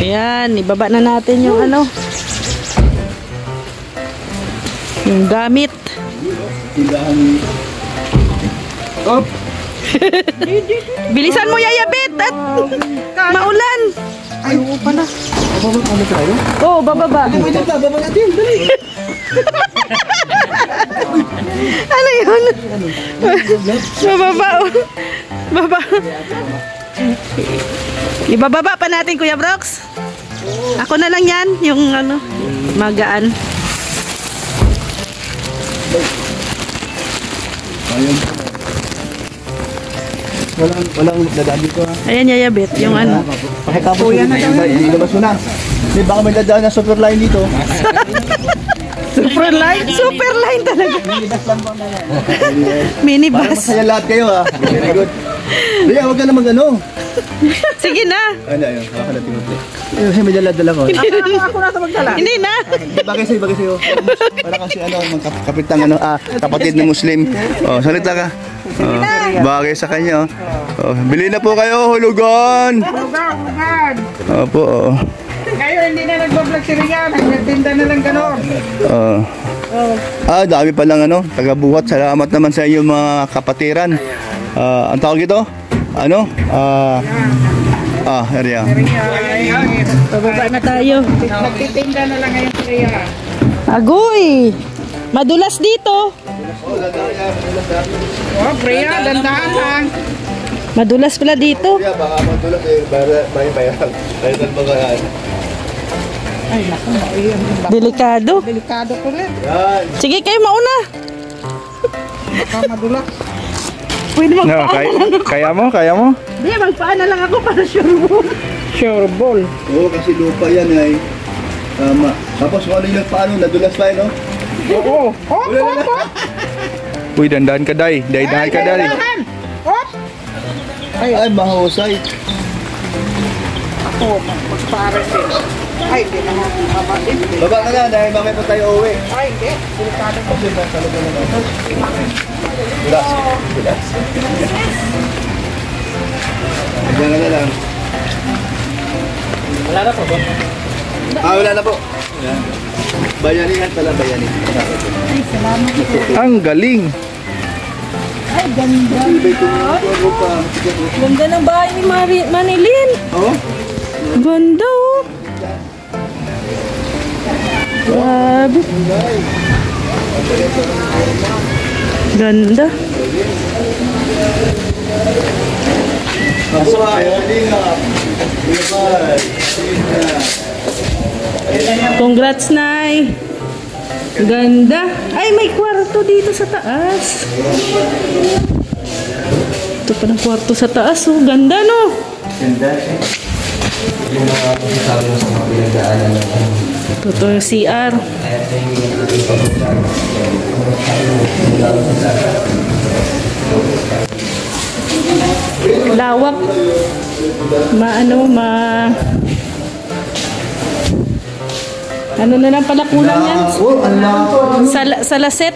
Ayan, ibaba na natin yung ano. Yung gamit. Op! Bilisan mo, Yayabit! At maulan! Ay, oo pala. Bababa kami tayo? Oo, bababa. Pwede ba? Bababa natin. Dali. Ano yun? Bababa. Baba. Ibababa pa natin, Kuya Brox. Ako na lang yan, yung ano, magaan. Ayun. Walang dadaan dito ha. Ayan, Yayabit, yung ano. Pakitapos mo na ilabas mo na. Hindi, baka may dadaan na super line dito. Super line? Super line talaga. Minibus. Para masaya lahat kayo ha. Very good. Ria, huwag ka na mag-ano. Sige na. Ano, ayun. Haka na tinuti. Ayun, may dala-dala ko. Ako na ito magdala. Hindi na. Bagay sa'yo. Para kasi ano, kapitang ano, kapatid na Muslim. Oh, salita ka. Bagay sa kanya. Oh, bili na po kayo, hulugan. Hulugan. Opo, oo. Kayo hindi na nag-vlog si Ria, nagtinda na lang gano'n. Dami pa lang ano, taga-buhat. Salamat naman sa inyo mga kapatiran. Ang tawag ito? Ano? Area. Bababa na tayo. Nagtitinda na lang ngayon si Ria. Agoy! Madulas dito. Oh, Ria, dandahan lang. Madulas pala dito. Baka matulog bayan. Ay, naku, Delikado. delikado ko rin. Sige, kayo mauna. Baka madulak. Pwede magpaan. Kaya mo? Hindi, magpaan na lang ako para sure ball. Sure ball. Oo, kasi lupa yan ay. Tama. Tapos kung ano yung paano, nadulas pa no? Oo. Hop. Uy, dandan ka, Day. Day ka, Day. Hop. Ay, mahusay. Ako, magpare din. Ay, hindi naman mabait. Baba ka na, dahil mamaya pa tayo uwi. Ay, hindi. Delikado ko. Relax. Diyan ka na lang. Wala na po ba? Wala na po. Bayani yan pala, bayani. Ay, salamat po. Ang galing. Ay, ganda. Ganda ng bahay ni Manilin. Oh? Ganda oh. Grabe. Ganda. Congrats, Nay. Ganda. Ay, may kwarto dito sa taas. Ito pa ng kwarto sa taas. Oh, ganda, no? Ganda. Yung mga kasama sa mga pinagdaanan natin. Ito yung CR. Lawak. Ano na lang pala kulang yan? Sa laset.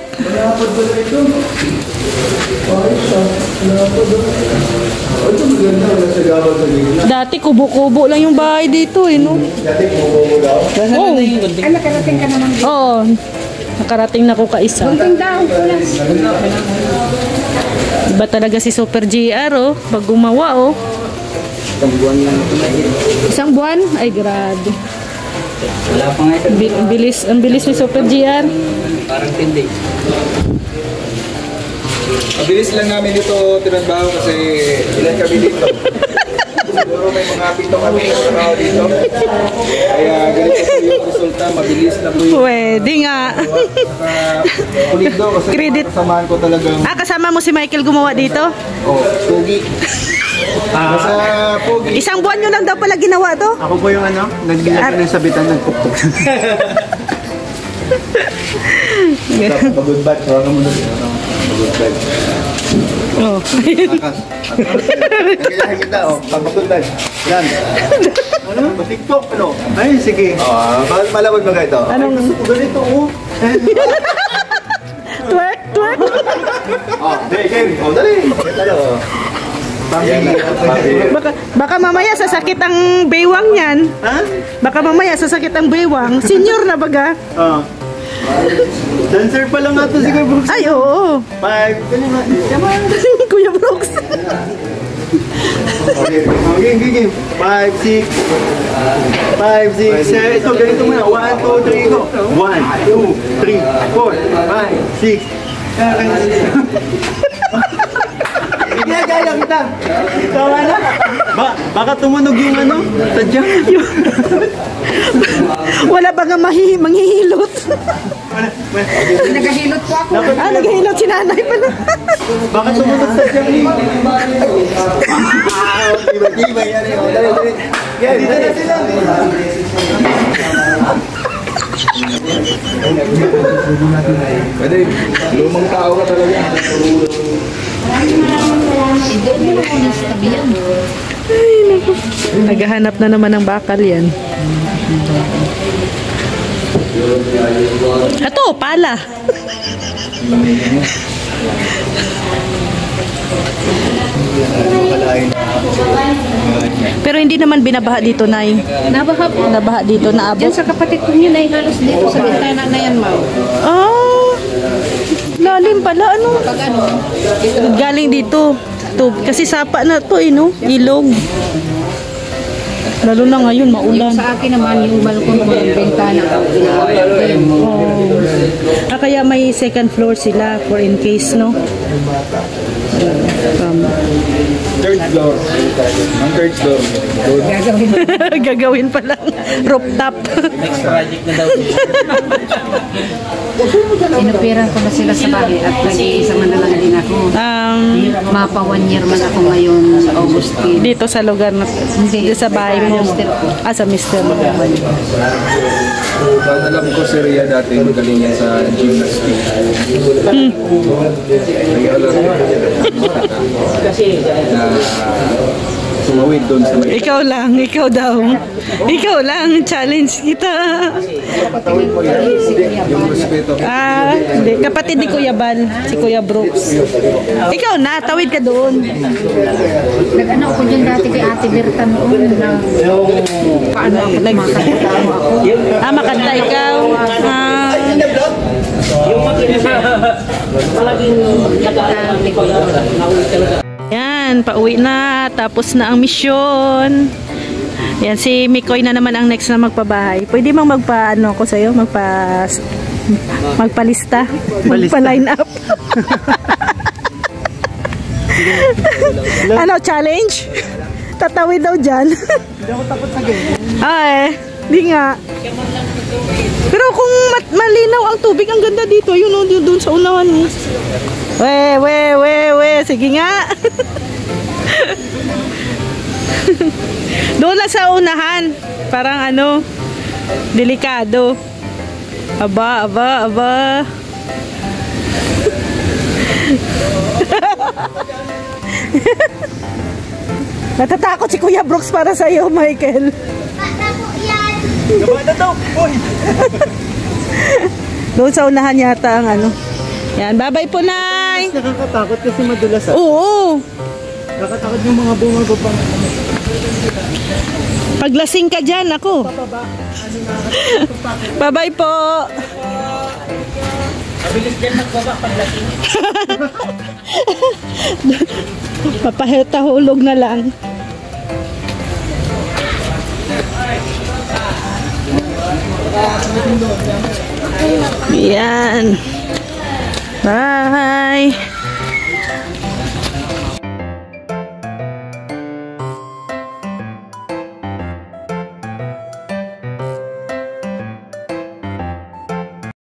Dati kubo-kubo lang yung bahay dito eh, no? Oh. Ay, nakarating ka naman. Oo. Nakarating na ko kaisa. Kunting daw. Iba talaga si Super GR, oh. Pag gumawa, oh. Isang buwan? Ay, grabe. Wala pa nga ito. Ang bilis ni Super GR. Parang 10 days. Mabilis lang namin dito tinagbaho kasi ilan kami dito. Siguro may mga 7 kami trabaho dito. Kaya ganito po yung resulta, mabilis na po yung Pwede nga. pulido kasi Credit. kasamahan ko talagang Kasama mo si Michael gumawa dito? pogi. Sa pogi. Isang buwan nyo lang daw pala ginawa to? Ako po yung ano, nagbigay ng sabitan, nagpukpuk. Pagod bad, huwag mo doon. Pagod bad. Oh. Nagayahin kita, pagpukpuk bad. Yan. Ano? TikTok, ano? Ay, sige. Malawag ba ito? Anong? Ganito, Twerk. Dali, dali. Dali. Baka mamaya sasakit ang baywang yan. Ha? Baka mamaya sasakit ang baywang. Senior na baga. Oo. Dancer pa lang nga to si Kuya Brooks. Ay, oo. 5, ganun na. Kuya Brooks. Game. 5, 6. 5, 6. Ito, ganito muna. 1, 2, 3, go. 1, 2, 3, 4, 5, 6. Ginagaya kita. Tawa na. Baka tumunog yung ano, sadya. Wala ba nga manghihilot? Nagahilot po ako. Naghihilot si nanay pala. Baka tumunog sadya. Tibay. Dali. Dito na sila. Pwede, lumang tao ka talaga. Naghahanap na naman ng bakal yan. Ito, pala. Pero hindi naman binabaha dito, Nay. Nabaha po. Nabaha dito, naabot. Diyan sa kapatid ko yun ay halos dito sa bintana na yan, Mau. Ah, lalim pala, ano? Pag ano, Galing dito. Kasi sapa na to, no? Ilog. Lalo na ngayon, maulan. sa akin naman yung balkon ko yung bintana. Kaya may second floor sila for in case, no? Third floor. Ang third floor. Gagawin pa lang. Rooftop. Next project na daw. Inupiran ko na sila sa bahay at nag-iisa man na lang din ako. Mapa 1 year man ako ngayon sa August 10. Dito sa lugar na Hindi, sa bahay mo. mister ko. Sa mister mo. Ang alam ko si Rhea dati magaling yan sa gymnastics. Nag-alam na sumawid doon sa may Ikaw lang, ikaw daw. Ikaw lang, challenge kita. yung respeto. Hindi. Kapatid ni Kuya Bal, si Kuya Brooks. Ikaw na, tawid ka doon. Nag-ano ako dyan dati kay Ate Berta noon na paano ako makakita mo ako. Makanta ikaw. Yan, pauwi na. Tapos na ang misyon. Yan, si Mikoy na naman ang next na magpabahay. Pwede bang magpa-ano ko sa'yo? Magpalista? Magpa-line up? Ano, challenge? Tatawid daw dyan. Hindi ako takot sa game. Di nga. Pero kung malinaw ang tubig, ang ganda dito. Yun, doon sa unahan mo. We. Sige nga. Doon lang sa unahan. Parang ano, delikado. Aba. Natatakot si Kuya Brooks para sa iyo, Michael. Gaba na daw. Boy. Doon sa unahan yata ang ano. Yan, bye-bye po, Nay. Nakakatakot kasi madulas. Oo. Nakakatakot yung mga bumababa. Paglasing ka dyan, ako. Bye-bye po. Mabilis dyan magbaba paglasing. Papahulog na lang. Yan. Bye.